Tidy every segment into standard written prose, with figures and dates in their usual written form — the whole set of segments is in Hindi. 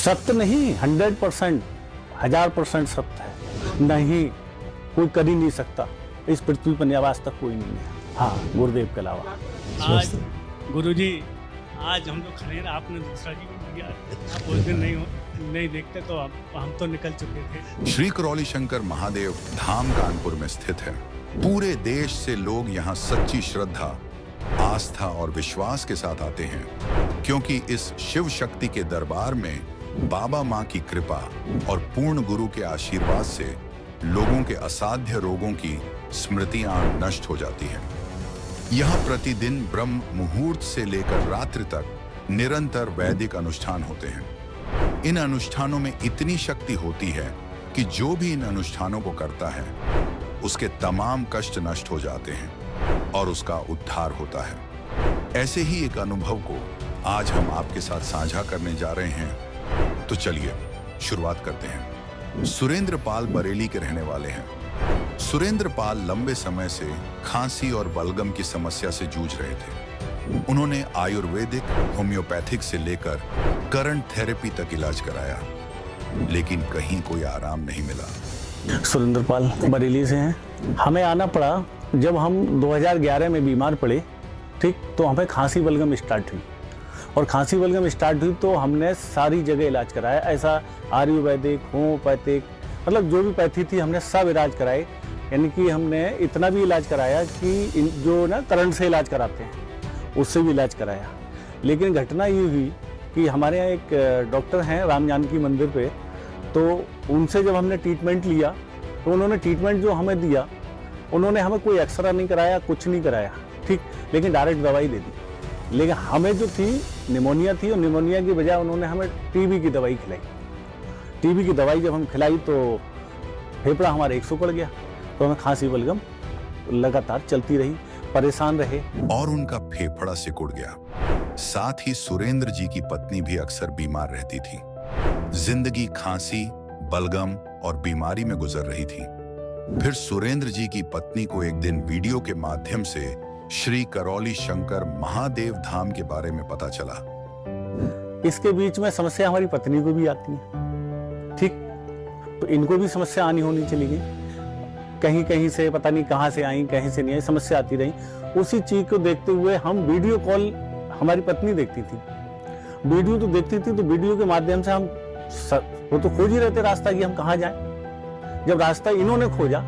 सत्य नहीं, 100%, 1000% सत्य है। नहीं, कोई कर ही नहीं सकता इस पृथ्वी पर, आज तक कोई नहीं है, हाँ, गुरुदेव के अलावा। आज गुरुजी, आज हम लोग खड़े हैं, आपने दूसरा जी को दिया, आप उस दिन नहीं देखते तो हम तो निकल चुके थे। श्री करौली शंकर महादेव धाम कानपुर में स्थित है। पूरे देश से लोग यहाँ सच्ची श्रद्धा, आस्था और विश्वास के साथ आते हैं, क्योंकि इस शिव शक्ति के दरबार में बाबा माँ की कृपा और पूर्ण गुरु के आशीर्वाद से लोगों के असाध्य रोगों की स्मृतियां नष्ट हो जाती हैं। यहाँ प्रतिदिन ब्रह्म मुहूर्त से लेकर रात्रि तक निरंतर वैदिक अनुष्ठान होते हैं। इन अनुष्ठानों में इतनी शक्ति होती है कि जो भी इन अनुष्ठानों को करता है उसके तमाम कष्ट नष्ट हो जाते हैं और उसका उद्धार होता है। ऐसे ही एक अनुभव को आज हम आपके साथ साझा करने जा रहे हैं, तो चलिए शुरुआत करते हैं। सुरेंद्र पाल बरेली के रहने वाले हैं। सुरेंद्र पाल लंबे समय से खांसी और बलगम की समस्या से जूझ रहे थे। उन्होंने आयुर्वेदिक, होम्योपैथिक से लेकर करंट थेरेपी तक इलाज कराया, लेकिन कहीं कोई आराम नहीं मिला। सुरेंद्र पाल बरेली से हैं। हमें आना पड़ा जब हम 2011 में बीमार पड़े, ठीक, तो हमें खांसी बलगम स्टार्ट हुई, और खांसी बलगम स्टार्ट हुई तो हमने सारी जगह इलाज कराया। ऐसा आयुर्वेदिक, होम्योपैथिक, मतलब जो भी पैथी थी हमने सब इलाज कराए। यानी कि हमने इतना भी इलाज कराया कि जो ना करंट से इलाज कराते हैं उससे भी इलाज कराया। लेकिन घटना ये हुई कि हमारे यहाँ एक डॉक्टर हैं राम जानकी मंदिर पे, तो उनसे जब हमने ट्रीटमेंट लिया तो उन्होंने ट्रीटमेंट जो हमें दिया, उन्होंने हमें कोई एक्सरा नहीं कराया, कुछ नहीं कराया, ठीक, लेकिन डायरेक्ट दवाई दे दी। लेकिन हमें जो थी निमोनिया थी, और निमोनिया की बजाय उन्होंने हमें टीबी की दवाई खिलाई। टीबी की दवाई जब हम खिलाई तो फेफड़ा हमारा 100 पड़ गया, तो हमें खांसी बलगम लगातार चलती रही, परेशान रहे और उनका फेफड़ा सिकुड़ गया। साथ ही सुरेंद्र जी की पत्नी भी अक्सर बीमार रहती थी। जिंदगी खांसी, बलगम और बीमारी में गुजर रही थी। फिर सुरेंद्र जी की पत्नी को एक दिन वीडियो के माध्यम से श्री करौली शंकर महादेव धाम के बारे में पता चला। इसके बीच में समस्या हमारी पत्नी को भी आती है, ठीक, तो इनको भी समस्या आनी होनी चली गई। कहीं कहीं से पता नहीं कहां से आई, कहीं से नहीं आई, समस्या आती रही। उसी चीज को देखते हुए हम वीडियो कॉल, हमारी पत्नी देखती थी, वीडियो तो देखती थी, तो वीडियो के माध्यम से हम वो तो खोज ही रहते रास्ता कि हम कहाँ जाएं। जब रास्ता इन्होंने खोजा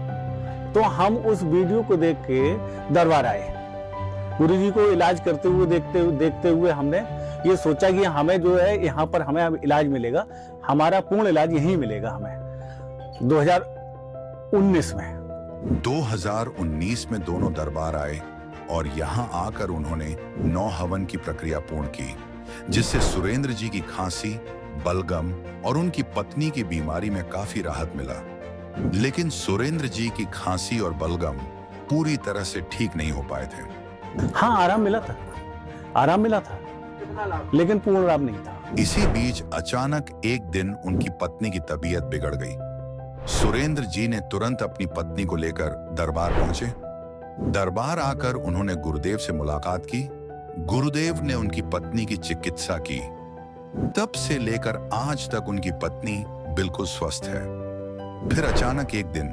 तो हम उस वीडियो को देख के दरबार आए। गुरुजी को इलाज करते हुए देखते हुए हमने ये सोचा कि हमें जो है यहाँ पर हमें इलाज मिलेगा, हमारा पूर्ण इलाज यहीं मिलेगा हमें। 2019 में दोनों दरबार आए और यहाँ आकर उन्होंने 9 हवन की प्रक्रिया पूर्ण की, जिससे सुरेंद्र जी की खांसी, बलगम और उनकी पत्नी की बीमारी में काफी राहत मिला। लेकिन सुरेंद्र जी की खांसी और बलगम पूरी तरह से ठीक नहीं हो पाए थे। हाँ, आराम मिला था, लेकिन पूर्ण लाभ नहीं था। इसी बीच अचानक एक दिन उनकी पत्नी की तबीयत बिगड़ गई। सुरेंद्र जी ने तुरंत अपनी पत्नी को लेकर दरबार पहुंचे। दरबार आकर उन्होंने गुरुदेव से मुलाकात की। गुरुदेव ने उनकी पत्नी की चिकित्सा की। तब से लेकर आज तक उनकी पत्नी बिल्कुल स्वस्थ है। फिर अचानक एक दिन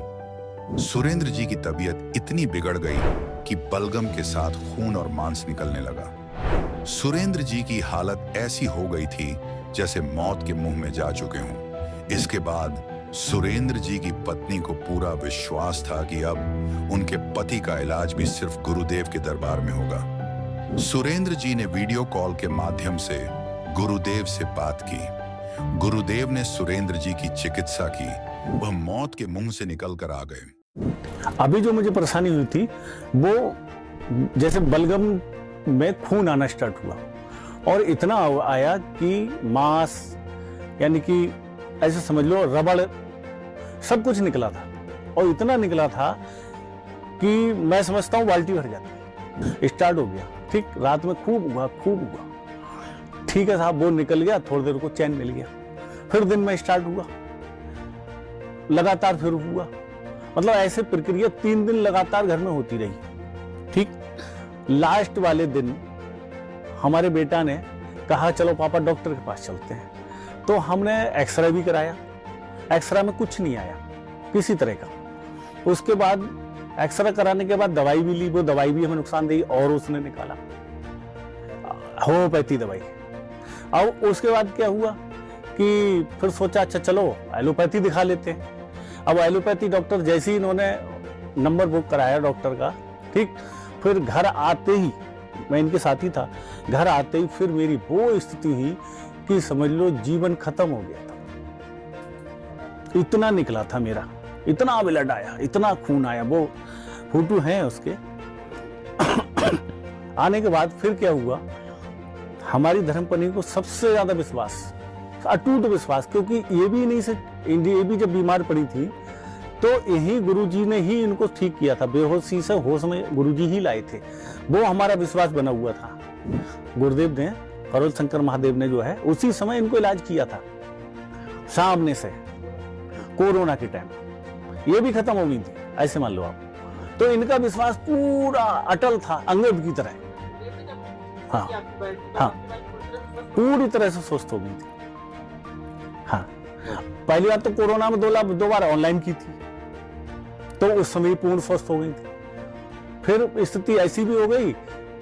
सुरेंद्र जी की तबीयत इतनी बिगड़ गई कि बलगम के साथ खून और मांस निकलने लगा। सुरेंद्र जी की हालत ऐसी हो गई थी जैसे मौत के मुंह में जा चुके हों। इसके बाद सुरेंद्र जी की पत्नी को पूरा विश्वास था कि अब उनके पति का इलाज भी सिर्फ गुरुदेव के दरबार में होगा। सुरेंद्र जी ने वीडियो कॉल के माध्यम से गुरुदेव से बात की। गुरुदेव ने सुरेंद्र जी की चिकित्सा की। वह मौत के मुंह से निकलकर आ गए। अभी जो मुझे परेशानी हुई थी वो जैसे बलगम में खून आना स्टार्ट हुआ, और इतना आया कि मांस, यानी कि ऐसे समझ लो रबड़, सब कुछ निकला था, और इतना निकला था कि मैं समझता हूँ बाल्टी भर जाती। स्टार्ट हो गया, ठीक, रात में खूब हुआ, ठीक है साहब, वो निकल गया, थोड़ी देर को चैन मिल गया। फिर दिन में स्टार्ट हुआ, लगातार फिर हुआ, मतलब ऐसे प्रक्रिया 3 दिन लगातार घर में होती रही, ठीक। लास्ट वाले दिन हमारे बेटा ने कहा चलो पापा डॉक्टर के पास चलते हैं। तो हमने एक्सरे भी कराया, एक्सरे में कुछ नहीं आया किसी तरह का। उसके बाद एक्सरे कराने के बाद दवाई भी ली, वो दवाई भी हमें नुकसान दी और उसने निकाला होम्योपैथी दवाई। अब उसके बाद क्या हुआ कि फिर सोचा अच्छा चलो एलोपैथी दिखा लेते हैं। अब एलोपैथी डॉक्टर जैसे ही इन्होंने नंबर बुक कराया डॉक्टर का, ठीक, फिर घर आते ही, मैं इनके साथ ही था, घर आते ही फिर मेरी वो स्थिति हुई कि समझ लो जीवन खत्म हो गया था। इतना निकला था मेरा, इतना ब्लड आया, इतना खून आया, वो फोटो है उसके। आने के बाद फिर क्या हुआ, हमारी धर्मपत्नी को सबसे ज्यादा विश्वास, अटूट विश्वास, क्योंकि ये भी नहीं से ये भी जब बीमार पड़ी थी तो यही गुरुजी ने ही इनको ठीक किया था, बेहोशी से होश में गुरुजी ही लाए थे। वो हमारा विश्वास बना हुआ था। गुरुदेव ने, करोल शंकर महादेव ने जो है उसी समय इनको इलाज किया था सामने से, कोरोना के टाइम। ये भी खत्म हो गई थी, ऐसे मान लो आप। तो इनका विश्वास पूरा अटल था, अंगद की तरह। हाँ हाँ, पूरी तरह से स्वस्थ हो गई थी। हाँ, पहली बार तो कोरोना में 2 बार ऑनलाइन की थी, तो उस समय पूर्ण स्वस्थ हो गई थी। फिर स्थिति ऐसी भी हो गई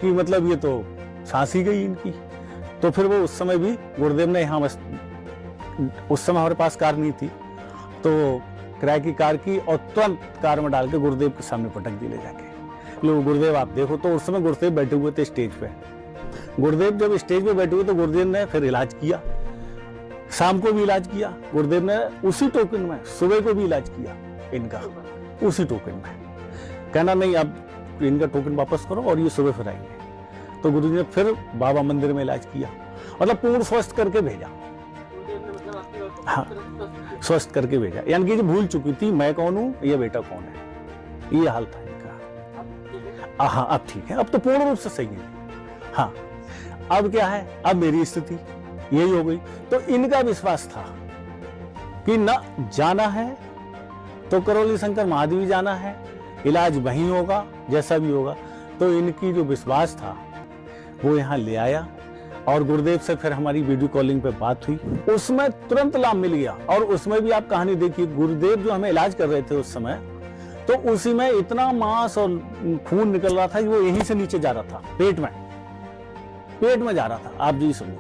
कि मतलब ये तो सांस ही गई इनकी। तो फिर वो उस समय भी गुरुदेव ने यहाँ, बस उस समय हमारे पास कार नहीं थी, तो किराए की कार की और तुरंत कार में डाल के गुरुदेव के सामने पटक दी ले जाके। लो गुरुदेव आप देखो। तो उस समय गुरुदेव बैठे हुए थे स्टेज पे। गुरुदेव जब स्टेज पे बैठे हुए तो गुरुदेव ने फिर इलाज किया, शाम को भी इलाज किया गुरुदेव ने, उसी टोकन में सुबह को भी इलाज किया इनका, उसी टोकन में। कहना नहीं अब इनका टोकन वापस करो और ये सुबह फिर आएंगे। तो गुरुजी ने फिर बाबा मंदिर में इलाज किया, मतलब पूर्ण स्वस्थ करके भेजा। हाँ, स्वस्थ करके भेजा, यानी कि जो भूल चुकी थी मैं कौन हूँ, ये बेटा कौन है, ये हाल था इनका। हाँ, अब ठीक है, अब तो पूर्ण रूप से सही है। हाँ, अब क्या है, अब मेरी स्थिति यही हो गई। तो इनका विश्वास था कि न जाना है तो करौली शंकर महादेव जाना है, इलाज वहीं होगा जैसा भी होगा। तो इनकी जो विश्वास था वो यहाँ ले आया और गुरुदेव से फिर हमारी वीडियो कॉलिंग पे बात हुई, उसमें तुरंत लाभ मिल गया। और उसमें भी आप कहानी देखिए, गुरुदेव जो हमें इलाज कर रहे थे उस समय, तो उसी में इतना मांस और खून निकल रहा था कि वो यहीं से नीचे जा रहा था, पेट में जा रहा था। आप जी सुनिए।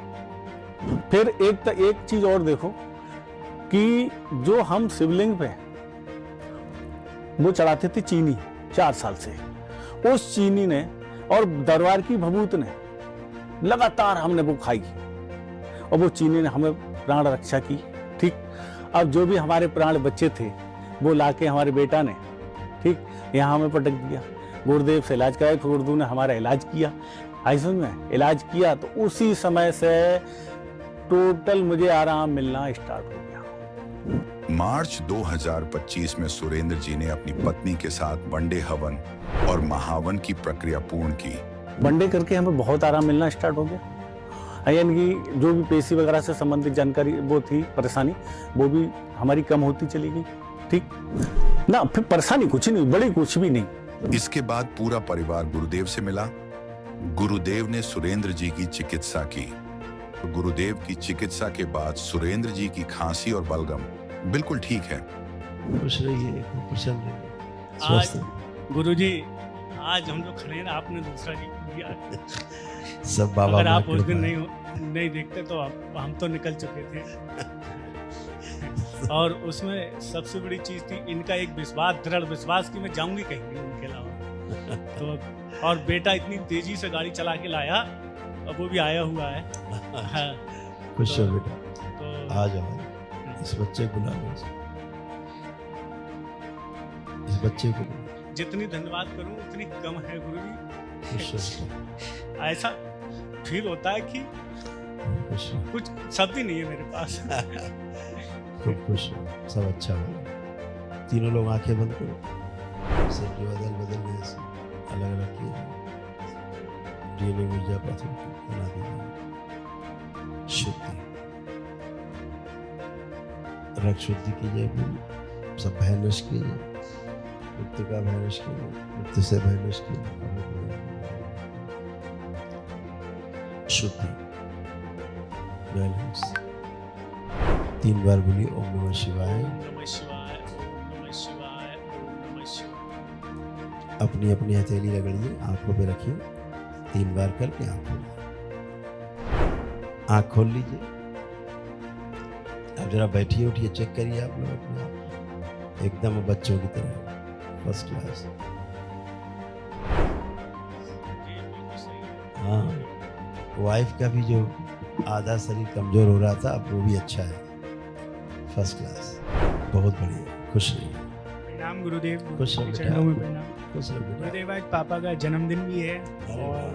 फिर एक चीज और देखो कि जो हम शिवलिंग पे वो चढ़ाते थे चीनी 4 साल से, उस चीनी ने और दरबार की भभूत ने लगातार हमने वो खाई और वो चीनी ने हमें प्राण रक्षा की। ठीक, अब जो भी हमारे प्राण बच्चे थे वो लाके हमारे बेटा ने, ठीक, यहाँ हमें पटक दिया। गुरुदेव से इलाज कराया, फिर गुरुदेव ने हमारा इलाज किया। आइसुन में इलाज किया तो उसी समय से टोटल मुझे आराम मिलना स्टार्ट हो गया। मार्च 2025 में सुरेंद्र जी ने अपनी पत्नी के साथ वनडे हवन और महावन की प्रक्रिया पूर्ण की। वनडे करके हमें बहुत आराम मिलना स्टार्ट हो गया, यानी कि जो भी पेशी वगैरह से संबंधित जानकारी वो थी, परेशानी वो भी हमारी कम होती चली गई। ठीक ना, फिर परेशानी कुछ नहीं, बड़ी कुछ भी नहीं। इसके बाद पूरा परिवार गुरुदेव से मिला। गुरुदेव ने सुरेंद्र जी की चिकित्सा की। गुरुदेव की चिकित्सा के बाद सुरेंद्र जी की खांसी और बलगम बिल्कुल ठीक है। खुश रहिए, प्रसन्न रहिए, आज स्वस्थ रहिए। गुरुजी, आज हम जो खड़े हैं ना, आपने दूसरा जी दिया। सब बाबा अगर आप की उस दिन कृपा है। नहीं देखते तो हम तो निकल चुके थे। और उसमें सबसे बड़ी चीज थी इनका एक विश्वास, दृढ़ विश्वास कि मैं जाऊंगी कहीं नहीं उनके अलावा। तो और बेटा इतनी तेजी से गाड़ी चला के लाया, अब वो भी आया हुआ है। हाँ, खुश हो तो- बेटा, तो आ जाओ, इस बच्चे को लाओ, इस बच्चे को लाओ। जितनी धन्यवाद करूं उतनी कम है गुरुजी। खुश हो बेटा, ऐसा फील होता है कि खुश हो, कुछ शब्द ही नहीं है मेरे पास। खूब खुश हो, सब अच्छा हो। तीनों लोग आंखें बंद करो, सब जो बदल गए से अलग अलग किए, डीएनए ऊर्जा पाथर बना दिया, शुद्धि, रक्त शुद्धि की जाए, पूरी सब भय नष्ट की जाए, मृत्यु का भय नष्ट की जाए, मृत्यु से भय नष्ट की जाए, शुद्धि, बैलेंस, 3 बार बोलिए ओम नमः शिवाय। ओम नमः शिवाय, ओम नमः शिवाय, ओम नमः शिवाय। अपनी अपनी हथेली रगड़िए, आंखों पे रखिए, 3 बार करके आँख खोल लीजिए। अब जरा बैठिए उठिए, चेक करिए आप लोग अपने आप, एकदम बच्चों की तरह, फर्स्ट क्लास। जी, बिल्कुल सही है। हाँ, वाइफ का भी जो आधा शरीर कमजोर हो रहा था, अब वो भी अच्छा है, फर्स्ट क्लास, बहुत बढ़िया। खुश रहिए, प्रणाम गुरुदेव, खुश रहो के बेटा। चरणों में प्रणाम। खुश रहो बेटा। गुरुदेव, आज पापा का जन्मदिन भी है अरे और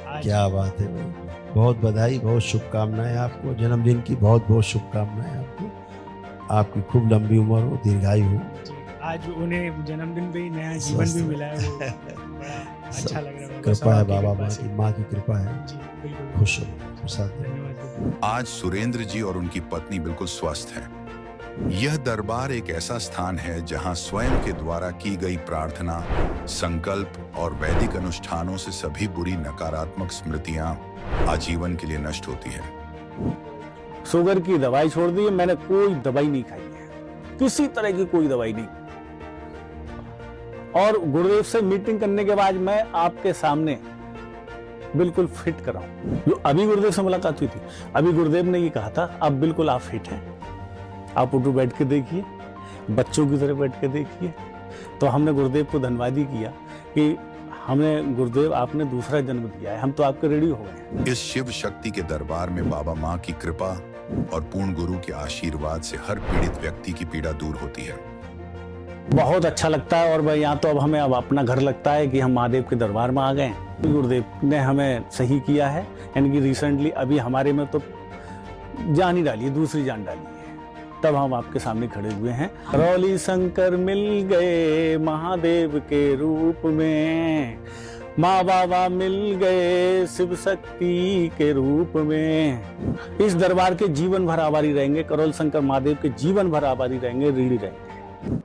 आज क्या बात है भाई, बहुत बधाई, बहुत शुभकामनाएं आपको, जन्मदिन की बहुत बहुत शुभकामनाएं आपको। आपकी खूब लंबी उम्र हो, दीर्घायु हो। जी, आज उन्हें जन्मदिन पे ही नया जीवन स्वस्थ भी रहो। मिला है, वो बड़ा अच्छा लग रहा है। कृपा है बाबा बाबा साहब माँ की कृपा है। जी, बिल्कुल। खुश हो, प्रसाद दे। धन्यवाद। आज सुरेंद्र जी और उनकी पत्नी बिल्कुल स्वस्थ हैं। यह दरबार एक ऐसा स्थान है जहां स्वयं के द्वारा की गई प्रार्थना, संकल्प और वैदिक अनुष्ठानों से सभी बुरी नकारात्मक स्मृतियां आजीवन के लिए नष्ट होती है। शुगर की दवाई छोड़ दी है, मैंने कोई दवाई नहीं खाई है, किसी तरह की कोई दवाई नहीं। और गुरुदेव से मीटिंग करने के बाद मैं आपके सामने बिल्कुल फिट कर रहा हूं। जो अभी गुरुदेव से मुलाकात हुई थी, अभी गुरुदेव ने ये कहा था अब बिल्कुल आप फिट हैं, आप उठो बैठ के देखिए, बच्चों की तरह बैठ के देखिए। तो हमने गुरुदेव को धन्यवाद ही किया कि हमें गुरुदेव आपने दूसरा जन्म दिया है, हम तो आपके रेडी हो गए हैं। इस शिव शक्ति के दरबार में बाबा माँ की कृपा और पूर्ण गुरु के आशीर्वाद से हर पीड़ित व्यक्ति की पीड़ा दूर होती है। बहुत अच्छा लगता है और भाई यहाँ तो अब हमें अब अपना घर लगता है कि हम महादेव के दरबार में आ गए हैं। गुरुदेव ने हमें सही किया है, यानी कि रिसेंटली अभी हमारे में तो जान ही डाली है, दूसरी जान डाली है, तब हम आपके सामने खड़े हुए हैं। करौली शंकर मिल गए महादेव के रूप में, माँ बाबा मिल गए शिव शक्ति के रूप में। इस दरबार के जीवन भर आभारी रहेंगे, करौल शंकर महादेव के जीवन भर आभारी रहेंगे, ऋणी रहेंगे।